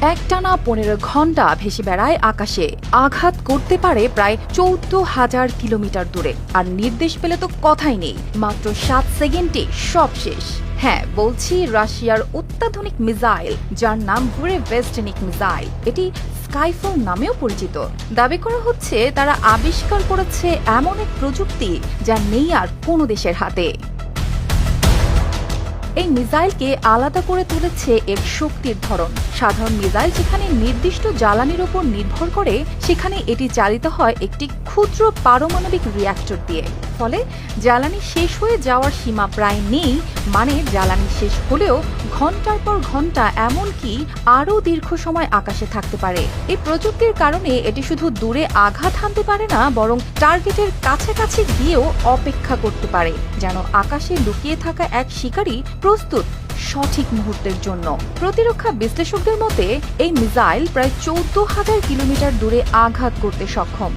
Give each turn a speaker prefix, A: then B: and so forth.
A: একটানা 15 ঘন্টা ভেসে বেড়ায় আকাশে, আঘাত করতে পারে প্রায় 14,000 কিলোমিটার দূরে। আর নির্দেশ পেলে তো কথাই নেই, মাত্র 7 সেকেন্ডে সব শেষ। হ্যাঁ, বলছি রাশিয়ার অত্যাধুনিক মিসাইল, যার নাম বুরেভেস্টনিক মিসাইল। এটি স্কাইফল নামেও পরিচিত। দাবি করা হচ্ছে তারা আবিষ্কার করেছে এমন এক প্রযুক্তি যা নেই আর কোনো দেশের হাতে। এই মিসাইলকে আলাদা করে তুলেছে এর শক্তির ধরন। সাধারণ মিসাইল যেখানে নির্দিষ্ট জ্বালানির উপর নির্ভর করে, সেখানে এটি চালিত হয় একটি ক্ষুদ্র পারমাণবিক রিঅ্যাক্টর দিয়ে। ফলে জ্বালানি শেষ হয়ে যাওয়ার সীমা প্রায় নেই। মানে জ্বালানি শেষ হলেও ঘন্টার পর ঘন্টা, এমনকি আরও দীর্ঘ সময় আকাশে থাকতে পারে। এই প্রযুক্তির কারণে এটি শুধু দূরে আঘাত হানতে পারে না, বরং টার্গেটের কাছাকাছি গিয়েও অপেক্ষা করতে পারে, যেন আকাশে লুকিয়ে থাকা এক শিকারী প্রস্তুত সঠিক মুহূর্তের জন্য। প্রতিরক্ষা বিশ্লেষকদের মতে এই মিসাইল প্রায় 14,000 কিলোমিটার দূরে আঘাত করতে সক্ষম।